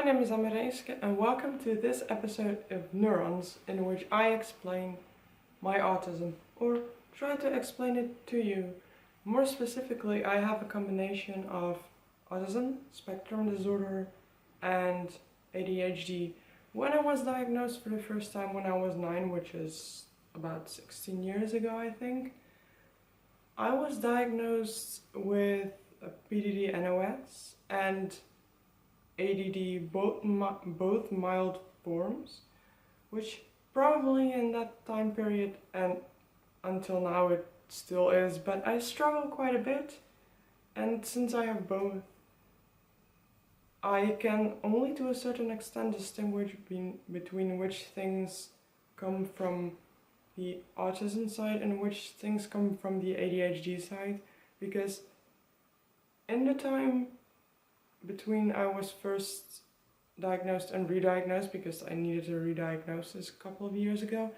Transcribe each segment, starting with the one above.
My name is Amereiske and welcome to this episode of Neurons, in which I explain my autism, or try to explain it to you. More specifically, I have a combination of autism, spectrum disorder, and ADHD. When I was diagnosed for the first time when I was 9, which is about 16 years ago I think, I was diagnosed with a PDD-NOS and ADD, both mild forms, which probably in that time period and until now it still is, but I struggle quite a bit, and since I have both, I can only to a certain extent distinguish between which things come from the autism side and which things come from the ADHD side, because in the time between I was first diagnosed and re-diagnosed, because I needed a re-diagnosis a couple of years ago,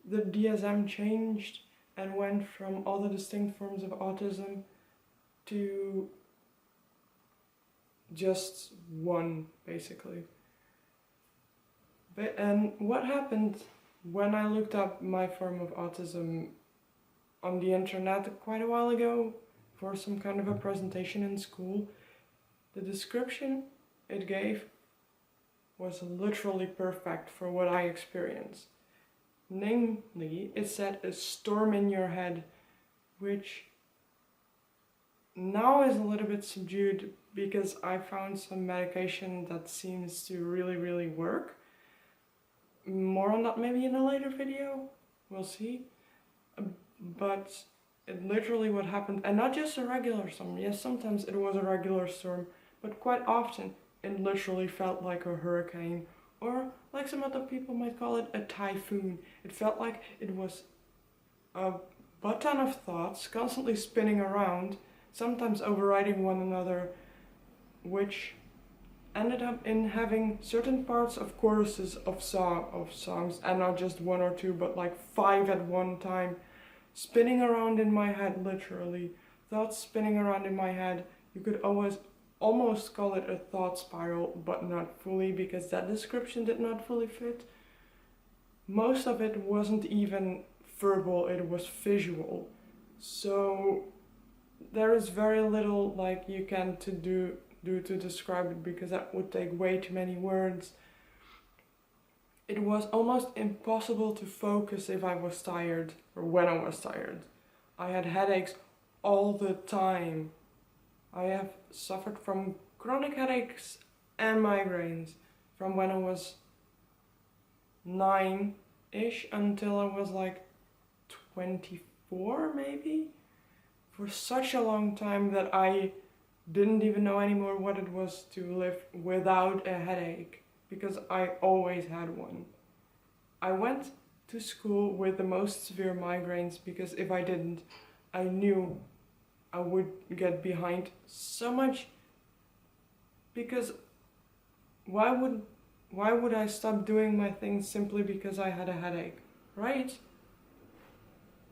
the DSM changed and went from all the distinct forms of autism to just one, basically. And what happened when I looked up my form of autism on the internet quite a while ago for some kind of a presentation in school, the description it gave was literally perfect for what I experienced. Namely, it said a storm in your head, which now is a little bit subdued because I found some medication that seems to really work. More on that maybe in a later video, we'll see. But it literally what happened, and not just a regular storm. Yes, sometimes it was a regular storm, but quite often it literally felt like a hurricane, or like some other people might call it, a typhoon. It felt like it was a butt ton of thoughts constantly spinning around, sometimes overriding one another, which ended up in having certain parts of choruses of songs, and not just one or two, but like 5 at one time, spinning around in my head, literally. Thoughts spinning around in my head. You could almost call it a thought spiral, but not fully, because that description did not fully fit. Most of it wasn't even verbal, it was visual. So there is very little like you can do to describe it, because that would take way too many words. It was almost impossible to focus if I was tired, or when I was tired. I had headaches all the time. I have suffered from chronic headaches and migraines from when I was 9-ish until I was like 24 maybe, for such a long time that I didn't even know anymore what it was to live without a headache, because I always had one. I went to school with the most severe migraines, because if I didn't, I knew I would get behind so much, because why would I stop doing my things simply because I had a headache, right?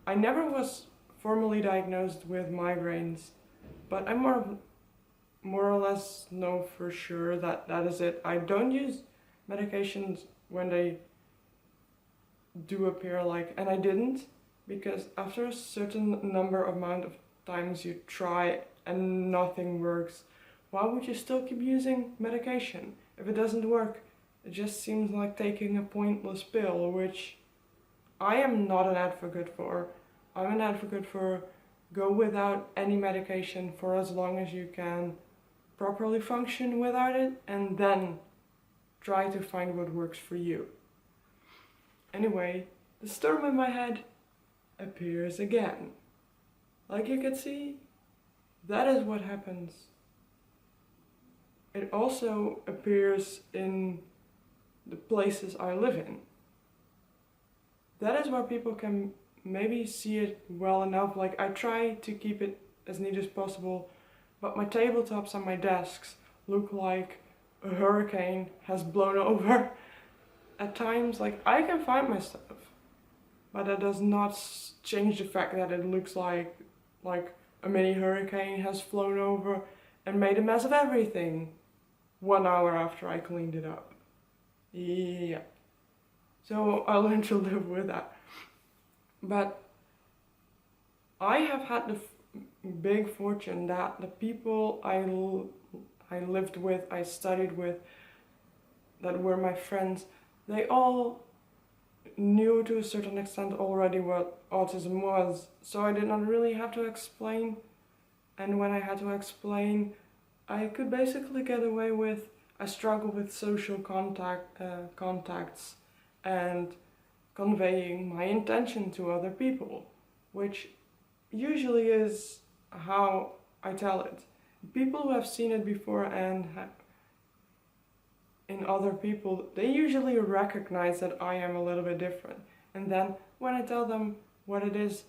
I never was formally diagnosed with migraines, but I more or less know for sure that that is it. I don't use medications when they do appear, and I didn't, because after a certain amount of times you try and nothing works, why would you still keep using medication? If it doesn't work, it just seems like taking a pointless pill, which I am not an advocate for. I'm an advocate for go without any medication for as long as you can properly function without it, and then try to find what works for you. Anyway, the storm in my head appears again. Like you can see, that is what happens. It also appears in the places I live in. That is where people can maybe see it well enough. Like, I try to keep it as neat as possible, but my tabletops and my desks look like a hurricane has blown over. At times, like, I can find my stuff, but that does not change the fact that it looks like a mini hurricane has flown over and made a mess of everything. 1 hour after I cleaned it up. Yeah. So I learned to live with that. But I have had the big fortune that the people I lived with, I studied with, that were my friends, they all knew to a certain extent already what autism was. So I did not really have to explain. And when I had to explain, I could basically get away with, I struggle with social contacts and conveying my intention to other people, which usually is how I tell it. People who have seen it before and in other people, they usually recognize that I am a little bit different. And then when I tell them what it is,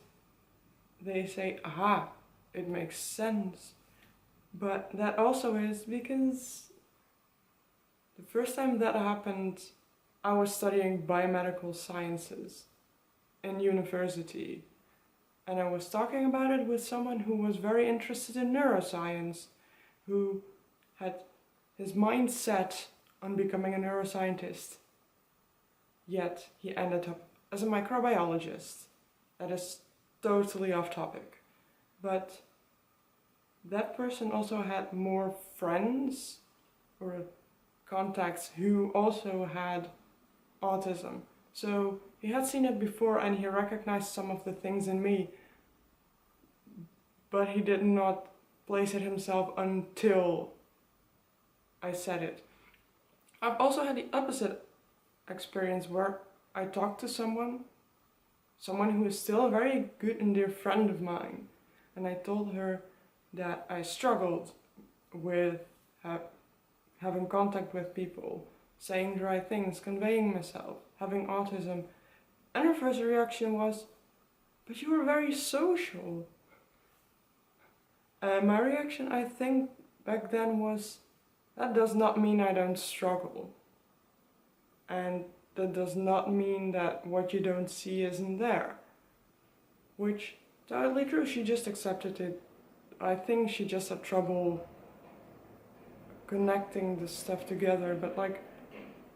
they say, aha, it makes sense. But that also is because the first time that happened, I was studying biomedical sciences in university. And I was talking about it with someone who was very interested in neuroscience, who had his mind set on becoming a neuroscientist. Yet he ended up as a microbiologist. That is totally off topic. But that person also had more friends or contacts who also had autism. So he had seen it before and he recognized some of the things in me, but he did not place it himself until I said it. I've also had the opposite experience where I talked to someone who is still a very good and dear friend of mine, and I told her that I struggled with having contact with people, saying the right things, conveying myself, having autism. And her first reaction was, but you were very social. My reaction, I think, back then was, that does not mean I don't struggle. And that does not mean that what you don't see isn't there. Which, totally true, she just accepted it. I think she just had trouble connecting the stuff together, but like,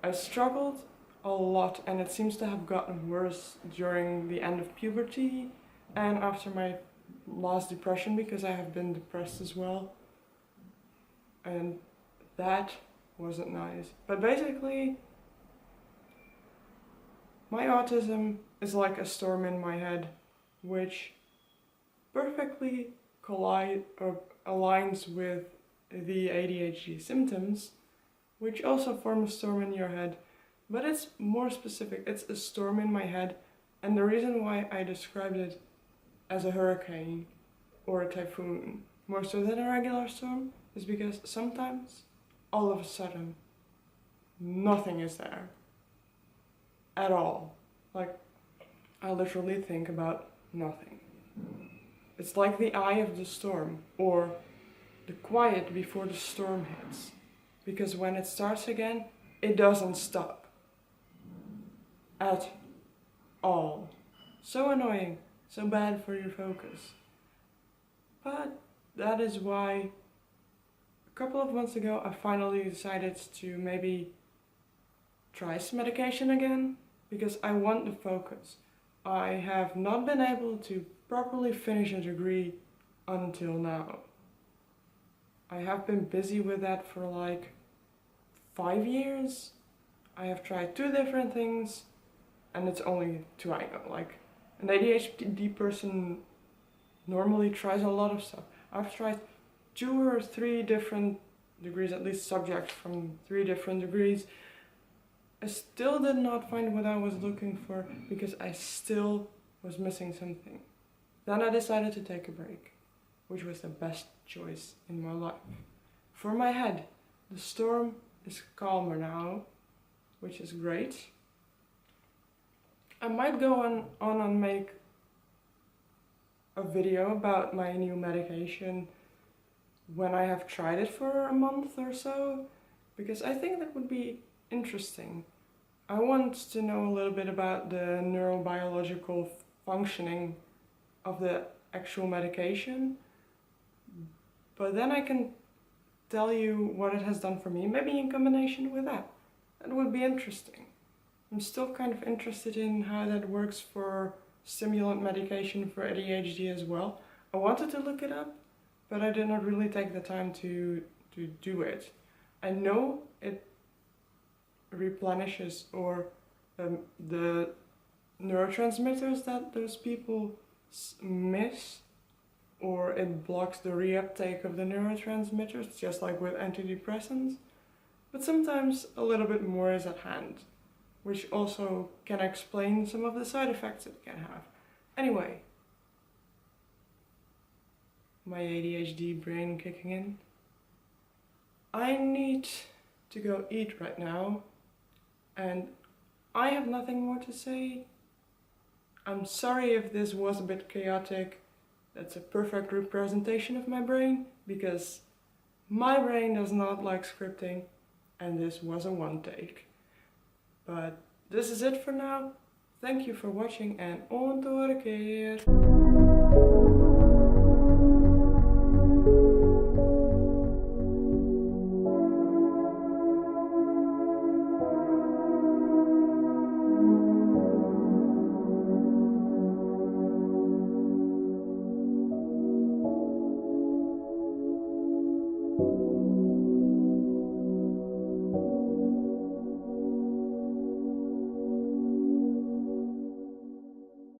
I struggled a lot, and it seems to have gotten worse during the end of puberty and after my last depression, because I have been depressed as well, and that wasn't nice. But basically, my autism is like a storm in my head, which perfectly aligns with the ADHD symptoms, which also form a storm in your head. But it's more specific, it's a storm in my head, and the reason why I described it as a hurricane or a typhoon, more so than a regular storm, is because sometimes, all of a sudden, nothing is there. At all. Like, I literally think about nothing. It's like the eye of the storm, or the quiet before the storm hits. Because when it starts again, it doesn't stop. At all. So annoying, so bad for your focus. But that is why a couple of months ago I finally decided to maybe try some medication again, because I want the focus. I have not been able to properly finish a degree until now. I have been busy with that for like 5 years. I have tried 2 different things, and it's only 2 I know. Like, an ADHD person normally tries a lot of stuff. I've tried 2 or 3 different degrees, at least subjects from 3 different degrees. I still did not find what I was looking for, because I still was missing something. Then I decided to take a break, which was the best choice in my life. For my head, the storm is calmer now, which is great. I might go on and make a video about my new medication when I have tried it for a month or so, because I think that would be interesting. I want to know a little bit about the neurobiological functioning of the actual medication, but then I can tell you what it has done for me, maybe in combination with that. That would be interesting. I'm still kind of interested in how that works for stimulant medication for ADHD as well. I wanted to look it up, but I did not really take the time to do it. I know it replenishes or the neurotransmitters that those people miss, or it blocks the reuptake of the neurotransmitters, just like with antidepressants. But sometimes a little bit more is at hand, which also can explain some of the side effects it can have. Anyway, my ADHD brain kicking in. I need to go eat right now, and I have nothing more to say. I'm sorry if this was a bit chaotic. That's a perfect representation of my brain, because my brain does not like scripting, and this was a one take. But this is it for now. Thank you for watching, and on to de keer.